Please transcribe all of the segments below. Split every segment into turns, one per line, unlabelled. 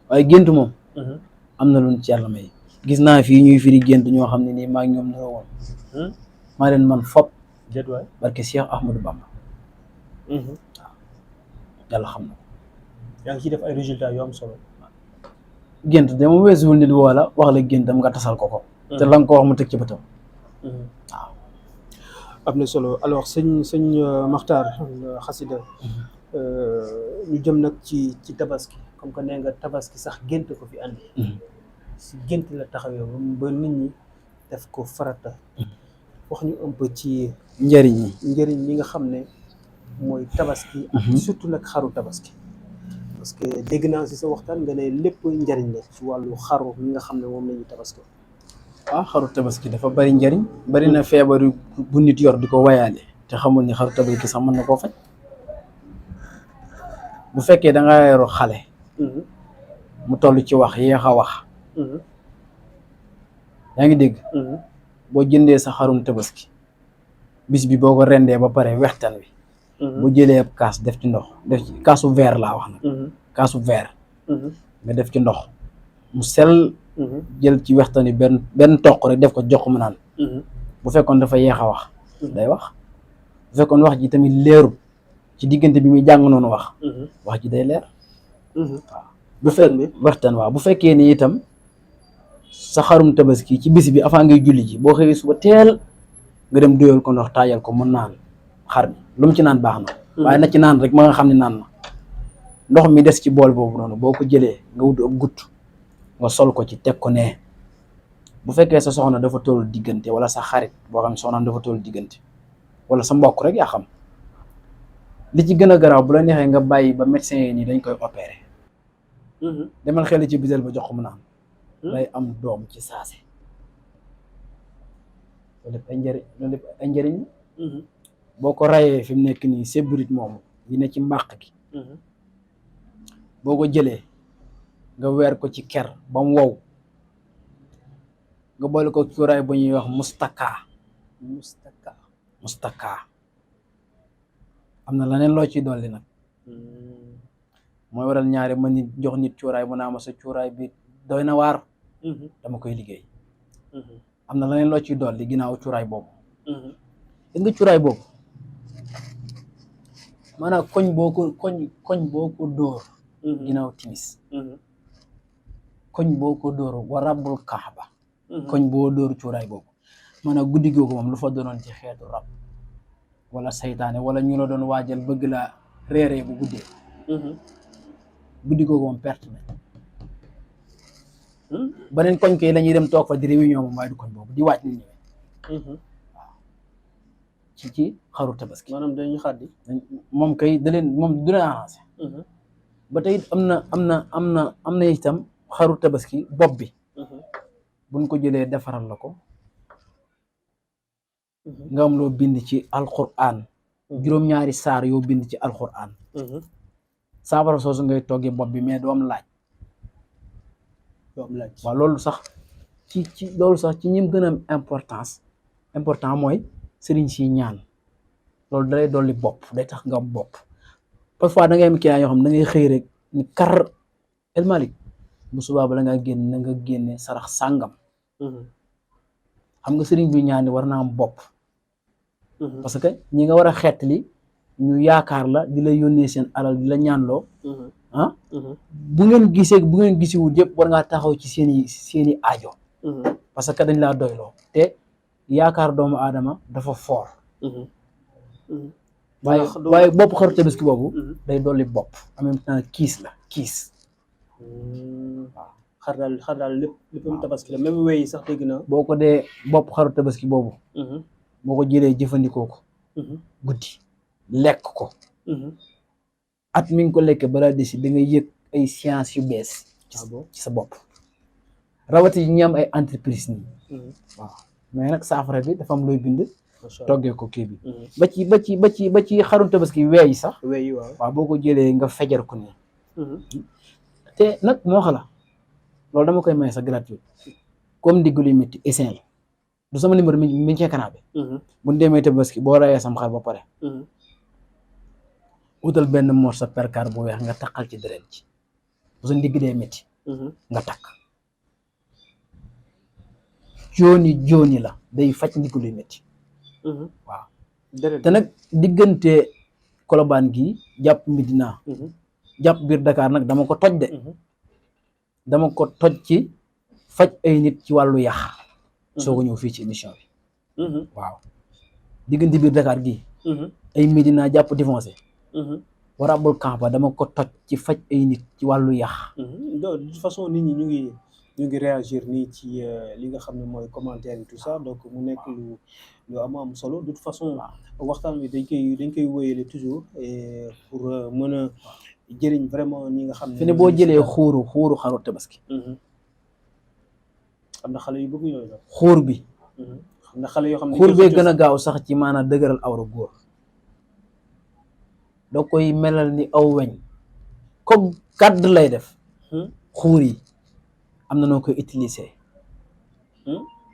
waaye gént moom am na lu ci yàlla may gis naa fii ñuy firi gént ñoo xam ne nii maa ngi ñoom nara woon maa leen man fop barke Cheikh Ahmadou Bamba waaw yàlla xam na
yaa ngi ciy def ay résultats yu am solo.
gént de moom weesuwul nit wala wax la géntam nga tasal ko te la nga ko wax mu teg ci bëtam waaw
am na solo alors sëñ Makhtar Xasida ñu jëm nag ci tabaski comme que nee nga tabaski sax gént ko fi andi si gént la taxawee ba nit ñi def ko farata wax ñu un peu ci
njëriñ
li nga xam ne mooy tabaski ak surtout nag xaru tabaski parce que dégg naa si sa waxtaan nga ne lépp njëriñ la ci wàllu xaru li nga xam ne moom la ñuy tabaski
waaw xaru tabaski dafa bari njëriñ bari na feebar bu nit yor di ko wayaale te xamul ni xaru tabaski sax mën na koo faj bu fekkee da nga yoru xale mu toll ci wax yéex a wax yaa ngi dégg boo jëndee sa xarum tabaski bis bi boo ko rendee ba pare wextaan wi bu jëlee ab kaas def ci ndox def ci kaasu verre laa wax nag kaasu verre nga def ci ndox mu sell jël ci wextaan wi benn toq rek def ko jox ko mu naan bu fekkoon dafa yéex a wax day wax bu fekkoon wax ji tamit leerul ci diggante bi muy jàng noonu wax ji day leer waaw bu fekk waxtaan waaw bu fekkee ni itam sa xarum tabaski ci bis bi avant ngay julli ji boo xëyee suba teel nga dem doyal ko ndox taajal ko mu naan xar mi lu mu ci naan baax na waaye na ci naan rek ma nga xam ne naan na ndox mi des ci bool boobu noonu boo ko jëlee nga wut ab gutt nga sol ko ci teg ko ne bu fekkee sa soxna dafa toll diggante wala sa xarit boo xam ne soxnaam dafa toll diggante wala sa mbokk rek yaa xam li ci gën a garaaw bu la neexee nga bàyyi ba médecin yi nii dañ koy opérer demal xel ci bisel ba jox ko mu naan day am doom ci saase loolu lépp ay njëriñ boo ko rayee fi mu nekk nii sébrit moom yi ne ci mbàq gi boo ko jëlee nga weer ko ci ker ba mu wow nga boole ko cuuraay bu ñuy wax mustaka am na leneen loo ciy dolli nag mooy waral ñaari ma nit jox nit cuuraay mu naa ma sa cuuraay bi doy na waar dama koy liggéey am na leneen loo ciy dolli ginnaaw cuuraay boobu gis nga cuuraay boobu maanaam koñ boo ko dóor ginnaaw timis koñ boo ko dóor wa rabbul kaaba koñ boo dóor cuuraay boobu maanaam guddi googu moom lu fa doonoon ci xeetu rab wala saytaane wala ñu la doon waajal bëgg la reeree bu guddee guddi googu moom perte na beneen koñ koy lañuy dem toog fa di réunion moom waaye du koñ boobu di waaj nit ñi waaw ci xaru tabaski
maanaam dañuy xaddi
moom kay da leen moom du leen arrangé ba tey am na itam xaru tabaski bopp bi buñ ko jëlee defaral la ko nga am loo bind ci alquran juróom-ñaari saar yoo bind ci alquran saafara soosu ngay toggee bopp bi mais doom laaj waaw loolu sax ci ñim gën a important mooy sëriñ si ñaan loolu dalay dolli bopp day tax nga am bopp parfois da ngay am client yoo xam da ngay xëy rek ni kar El Malick bu subaa bala ngaa génn na nga génne sarax sàngam xam nga sëriñ bi ñaan war naa am bopp parce que ñi nga war a xeetli ñu yaakaar la di la yónnee seen alal di la ñaanloo bu ngeen gisiwul yëpp war ngaa taxaw ci seeni aajo parce que dañ laa doyloo te yaakaar doomu aadama dafa fort waaye bopp xaru tabaski boobu day dolli bopp en même temps kiis waaw
xar daal lépp tabaski la même wéy sax dégg na
boo ko dee bopp xaru tabaski boobu boo ko jëlee jëfandikoo ko guddi lekk ko at mi ngi ko lekkee balaa desi da nga yëg ay science yu bees ci sa bopp rawati ñi am ay entreprise nii waaw mais nag saafara bi dafa am looy bind toggee ko kii bi ba ci xarum tabaski weey sax waaw boo ko jëlee nga fejar ko nii te nag moo xala loolu dama koy may sax gratuit comme ndigg luy métti essain la du sama numéro mi ci canal bi bu ñu demee tabaski boo rayee sam xar ba pare utal benn morceau percar bu weex nga taqal ci deret ji bu sa ndigg dee métti nga takk jooni la day faj ndigg luy métti waaw te nag diggante Colobane gi jàpp Médina jàpp biir Dakar nag dama ko toj de dama ko toj ci faj ay nit ci wàllu yax soo ko ñëw fii ci émission bi waaw diggante biir Dakar gi ay Médina jàpp défoncé warabul camp ba dama ko toj ci faj ay nit ci wàllu yax
de toute façon nit ñi ñu ngi réagir nii ci li nga xam ne mooy commentaire yi tout ça donc mu nekk lu am solo de toute façon waxtaan bi dañ koy wéyale toujours et pour mën a jëriñ vraiment ñi nga xam ne
fi ne boo jëlee xuuru xaru tabaski
xam na xale yu bëgg yooyu la
xuur bi
xam na xale yoo xam ne
xuur bee gën a gaaw sax ci maanaam dëgëral awra góor doo koy melal ni aw weñ comme kàdd lay def xuur yi am na noo koy utiliser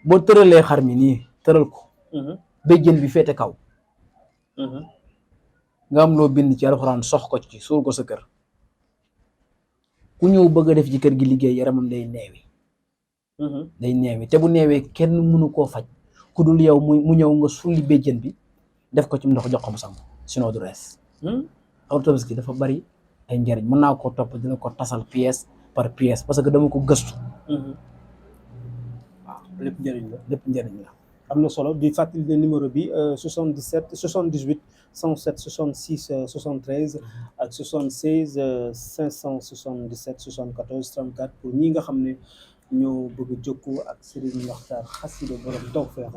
boo tëralee xar mi nii tëral ko béjjën bi féete kaw nga am loo bind ci alxuraan sox ko ci suur ko sa kër ku ñëw bëgg a def ci kër gi liggéey yaramam day neewi te bu neewee kenn mënu koo faj ku dul yow mu ñëw nga sulli béjjën bi def ko ci ndox jox ko mu sangu sinon du rees xaru tabaski dafa bari ay njëriñ mën naa koo topp dina ko tasal pièce par pièce parce que dama ko gëstu
waaw lépp njëriñ
la
am na solo di fàttali ne numéro bi 77 78 107 66 73 ak 76 577 74 34 pour ñi nga xam ne ñoo bëgg a jokkoo ak Serigne Makhtar Khassida borom Tawfekh